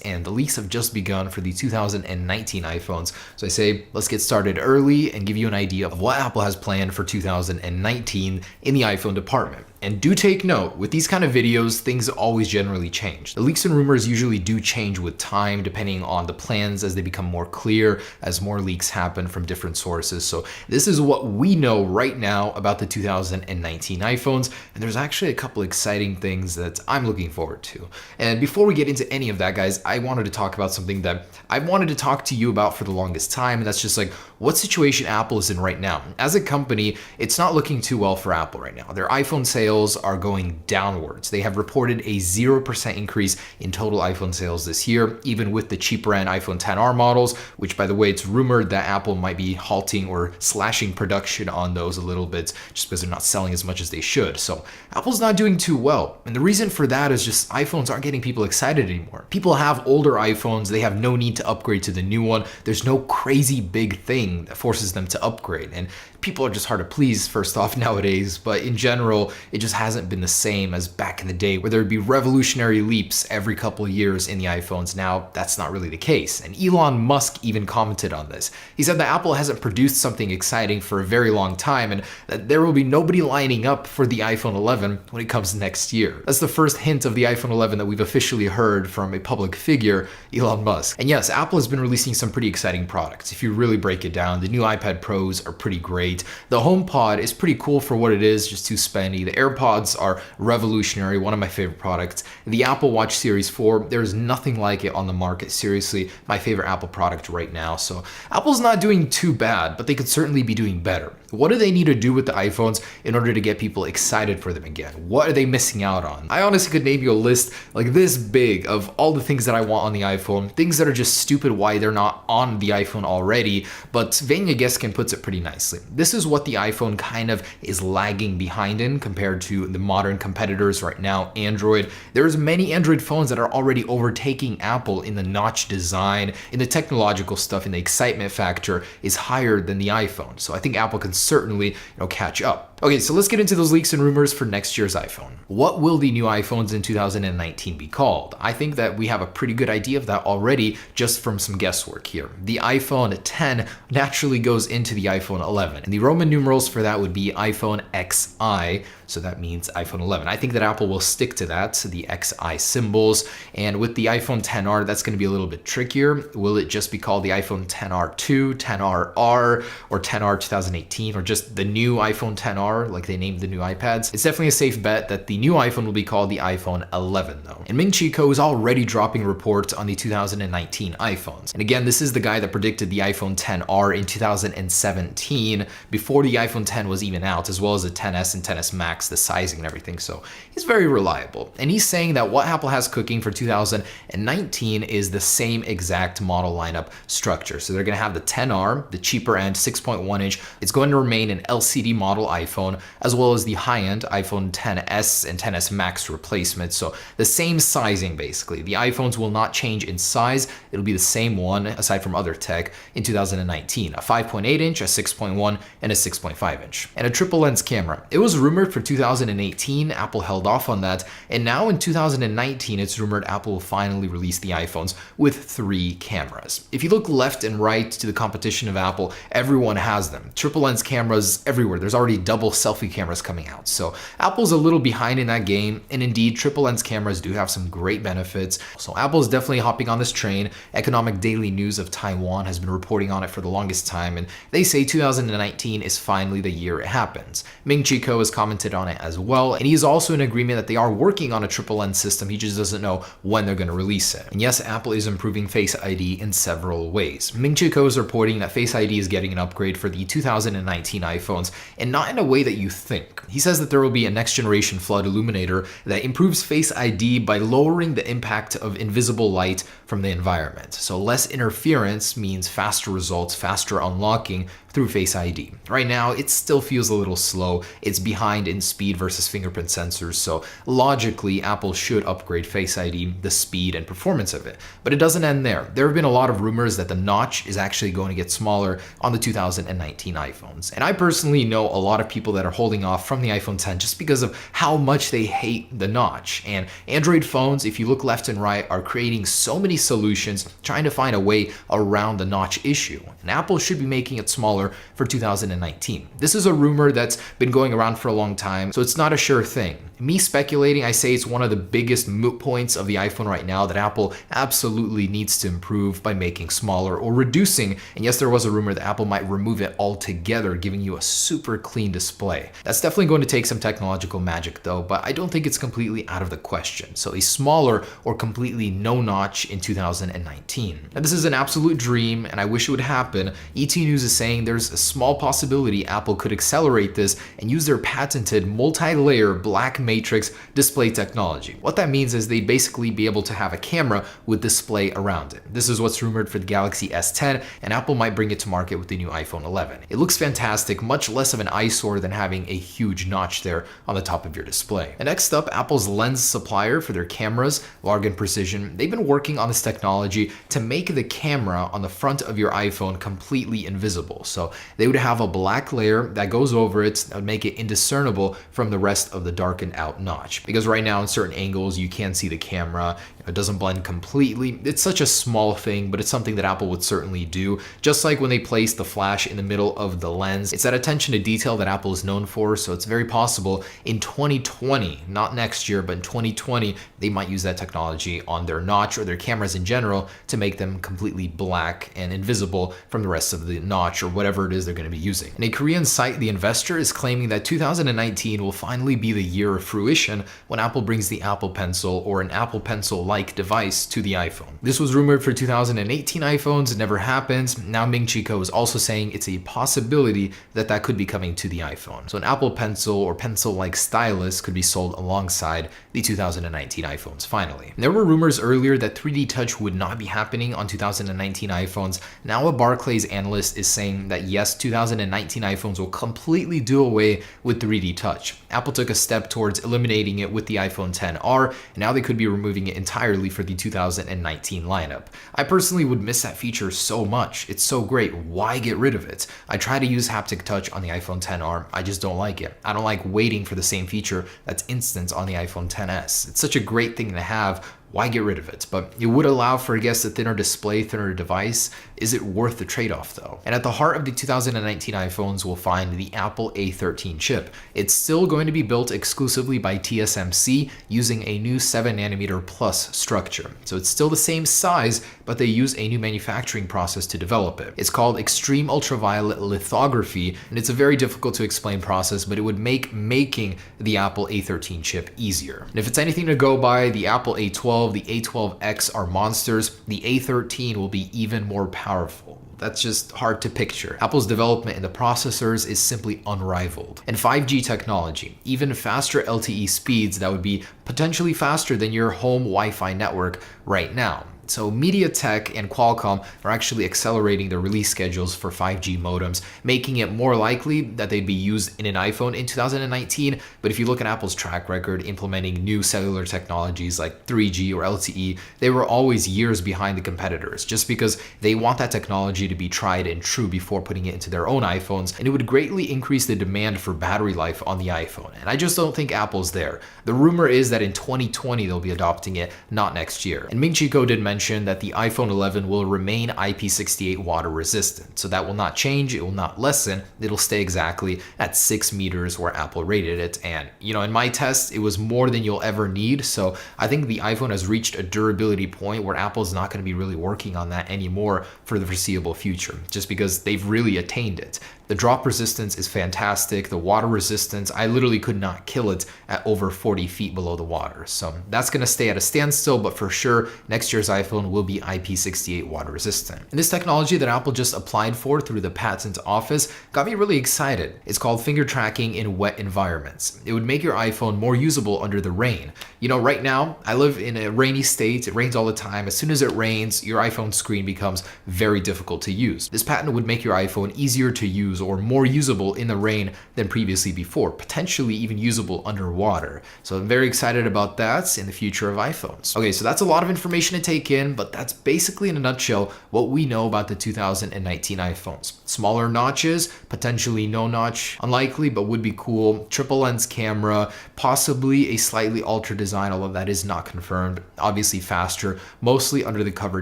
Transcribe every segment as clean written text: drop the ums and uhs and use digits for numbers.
and the leaks have just begun for the 2019 iPhones. So I say, let's get started early and give you an idea of what Apple has planned for 2019 in the iPhone department. And do take note, with these kind of videos, things always generally change. The leaks and rumors usually do change with time, depending on the plans as they become more clear, as more leaks happen from different sources. So this is what we know right now about the 2019 iPhones, and there's actually a couple exciting things that I'm looking forward to. And before we get into any of that, guys, I wanted to talk about something that I've wanted to talk to you about for the longest time, and that's just like what situation Apple is in right now. As a company, it's not looking too well for Apple right now. Their iPhone sales are going downwards. They have reported a 0% increase in total iPhone sales this year, even with the cheaper end iPhone XR models, which, by the way, it's rumored that Apple might be halting or slashing production on those a little bit just because they're not selling as much as they should. So Apple's not doing too well. And the reason for that is just iPhones aren't getting people excited anymore. People have older iPhones. They have no need to upgrade to the new one. There's no crazy big thing that forces them to upgrade. And people are just hard to please, first off, nowadays. But in general, it just hasn't been the same as back in the day where there would be revolutionary leaps every couple of years in the iPhones. Now, that's not really the case. And Elon Musk even commented on this. He said that Apple hasn't produced something exciting for a very long time and that there will be nobody lining up for the iPhone 11 when it comes next year. That's the first hint of the iPhone 11 that we've officially heard from a public figure, Elon Musk. And yes, Apple has been releasing some pretty exciting products. If you really break it down, the new iPad Pros are pretty great. The HomePod is pretty cool for what it is, just too spendy. The AirPods are revolutionary, one of my favorite products. The Apple Watch Series 4, there's nothing like it on the market. Seriously, my favorite Apple product right now. So Apple's not doing too bad, but they could certainly be doing better. What do they need to do with the iPhones in order to get people excited for them again? What are they missing out on? I honestly could name you a list like this big of all the things that I want on the iPhone, things that are just stupid why they're not on the iPhone already, but Vanya Geskin puts it pretty nicely. This is what the iPhone kind of is lagging behind in compared to the modern competitors right now, Android. There's many Android phones that are already overtaking Apple in the notch design, in the technological stuff, in the excitement factor is higher than the iPhone. So I think Apple can certainly, catch up. Okay, so let's get into those leaks and rumors for next year's iPhone. What will the new iPhones in 2019 be called? I think that we have a pretty good idea of that already just from some guesswork here. The iPhone 10 naturally goes into the iPhone 11, and the Roman numerals for that would be iPhone XI, so that means iPhone 11. I think that Apple will stick to that, so the XI symbols, and with the iPhone XR, that's going to be a little bit trickier. Will it just be called the iPhone XR2, XR, or XR 2018, or just the new iPhone XR, like they named the new iPads? It's definitely a safe bet that the new iPhone will be called the iPhone 11 though. And Ming Chi Kuo is already dropping reports on the 2019 iPhones. And again, this is the guy that predicted the iPhone XR in 2017 before the iPhone X was even out, as well as the XS and XS Max, the sizing and everything. So he's very reliable. And he's saying that what Apple has cooking for 2019 is the same exact model lineup structure. So they're going to have the XR, the cheaper end 6.1 inch. It's going to remain an LCD model iPhone, as well as the high-end iPhone XS and XS Max replacement. So the same sizing, basically. The iPhones will not change in size. It'll be the same one, aside from other tech, in 2019. A 5.8 inch, a 6.1, and a 6.5 inch. And a triple lens camera. It was rumored for 2018. Apple held off on that. And now in 2019, it's rumored Apple will finally release the iPhones with 3 cameras. If you look left and right to the competition of Apple, everyone has them. Triple lens cameras everywhere. There's already double selfie cameras coming out. So Apple's a little behind in that game, and indeed triple lens cameras do have some great benefits. So Apple's definitely hopping on this train. Economic Daily News of Taiwan has been reporting on it for the longest time, and they say 2019 is finally the year it happens. Ming Chi Kuo has commented on it as well, and he's also in agreement that they are working on a triple lens system. He just doesn't know when they're going to release it. And yes, Apple is improving Face ID in several ways. Ming Chi Kuo is reporting that Face ID is getting an upgrade for the 2019 iPhones, and not in a way that you think. He says that there will be a next generation flood illuminator that improves Face ID by lowering the impact of invisible light from the environment. So less interference means faster results, faster unlocking through Face ID. Right now, it still feels a little slow. It's behind in speed versus fingerprint sensors, so logically, Apple should upgrade Face ID, the speed and performance of it. But it doesn't end there. There have been a lot of rumors that the notch is actually going to get smaller on the 2019 iPhones. And I personally know a lot of people that are holding off from the iPhone 10 just because of how much they hate the notch. And Android phones, if you look left and right, are creating so many solutions trying to find a way around the notch issue. And Apple should be making it smaller for 2019. This is a rumor that's been going around for a long time, so it's not a sure thing. Me speculating, I say it's one of the biggest moot points of the iPhone right now that Apple absolutely needs to improve by making smaller or reducing. And yes, there was a rumor that Apple might remove it altogether, giving you a super clean display. That's definitely going to take some technological magic though, but I don't think it's completely out of the question. So a smaller or completely no notch in 2019. Now this is an absolute dream and I wish it would happen. ET News is saying there's a small possibility Apple could accelerate this and use their patented multi-layer black matrix display technology. What that means is they'd basically be able to have a camera with display around it. This is what's rumored for the Galaxy S10, and Apple might bring it to market with the new iPhone 11. It looks fantastic, much less of an eyesore than having a huge notch there on the top of your display. And next up, Apple's lens supplier for their cameras, Largan Precision, they've been working on this technology to make the camera on the front of your iPhone completely invisible. So they would have a black layer that goes over it that would make it indiscernible from the rest of the darkened out notch. Because right now in certain angles you can't see the camera, it doesn't blend completely. It's such a small thing, but it's something that Apple would certainly do. Just like when they placed the flash in the middle of the lens, it's that attention to detail that Apple is known for, so it's very possible in 2020, not next year, but in 2020, they might use that technology on their notch or their cameras in general to make them completely black and invisible from the rest of the notch or whatever it is they're going to be using. And a Korean site, The Investor, is claiming that 2019 will finally be the year of fruition when Apple brings the Apple Pencil or an Apple Pencil-like device to the iPhone. This was rumored for 2018 iPhones, it never happened. Now Ming Chi Kuo is also saying it's a possibility that that could be coming to the iPhone. So an Apple Pencil or pencil-like stylus could be sold alongside the 2019 iPhones finally. And there were rumors earlier that 3D Touch would not be happening on 2019 iPhones. Now a Barclays analyst is saying that yes, 2019 iPhones will completely do away with 3D Touch. Apple took a step towards eliminating it with the iPhone XR, and now they could be removing it entirely for the 2019 lineup. I personally would miss that feature so much. It's so great. Why get rid of it? I try to use haptic touch on the iPhone XR. I just don't like it. I don't like waiting for the same feature that's instant on the iPhone XS. It's such a great thing to have. Why get rid of it? But it would allow for, I guess, a thinner display, thinner device. Is it worth the trade-off though? And at the heart of the 2019 iPhones, we'll find the Apple A13 chip. It's still going to be built exclusively by TSMC using a new 7nm plus structure. So it's still the same size, but they use a new manufacturing process to develop it. It's called extreme ultraviolet lithography, and it's a very difficult to explain process, but it would make making the Apple A13 chip easier. And if it's anything to go by, the Apple A12, the A12X are monsters. The A13 will be even more powerful. That's just hard to picture. Apple's development in the processors is simply unrivaled. And 5G technology, even faster LTE speeds that would be potentially faster than your home Wi-Fi network right now. So MediaTek and Qualcomm are actually accelerating their release schedules for 5G modems, making it more likely that they'd be used in an iPhone in 2019. But if you look at Apple's track record implementing new cellular technologies like 3G or LTE, they were always years behind the competitors just because they want that technology to be tried and true before putting it into their own iPhones, and it would greatly increase the demand for battery life on the iPhone. And I just don't think Apple's there. The rumor is that in 2020 they'll be adopting it, not next year. And Ming Chi Kuo did mention that the iPhone 11 will remain IP68 water resistant. So that will not change, it will not lessen, it'll stay exactly at 6 meters where Apple rated it. And in my test, it was more than you'll ever need. So I think the iPhone has reached a durability point where Apple's not going to be really working on that anymore for the foreseeable future, just because they've really attained it. The drop resistance is fantastic. The water resistance, I literally could not kill it at over 40 feet below the water. So that's going to stay at a standstill, but for sure, next year's iPhone iPhone will be IP68 water resistant. And this technology that Apple just applied for through the patent office got me really excited. It's called finger tracking in wet environments. It would make your iPhone more usable under the rain. You know, right now, I live in a rainy state. It rains all the time. As soon as it rains, your iPhone screen becomes very difficult to use. This patent would make your iPhone easier to use or more usable in the rain than previously before, potentially even usable underwater. So I'm very excited about that in the future of iPhones. Okay, so that's a lot of information to take in, but that's basically in a nutshell what we know about the 2019 iPhones. Smaller notches, potentially no notch, unlikely, but would be cool. Triple lens camera, possibly a slightly altered design, although that is not confirmed. Obviously faster, mostly under the cover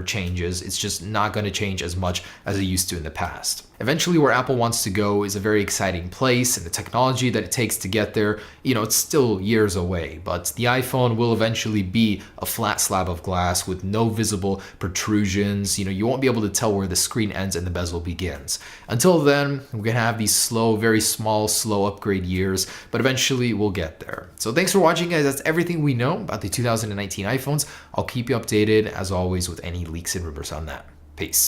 changes. It's just not going to change as much as it used to in the past. Eventually, where Apple wants to go is a very exciting place, and the technology that it takes to get there, you know, it's still years away, but the iPhone will eventually be a flat slab of glass with no visible protrusions. You know, you won't be able to tell where the screen ends and the bezel begins. Until then, we're gonna have these slow, very small, slow upgrade years, but eventually we'll get there. So thanks for watching, guys. That's everything we know about the 2019 iPhones. I'll keep you updated, as always, with any leaks and rumors on that. Peace.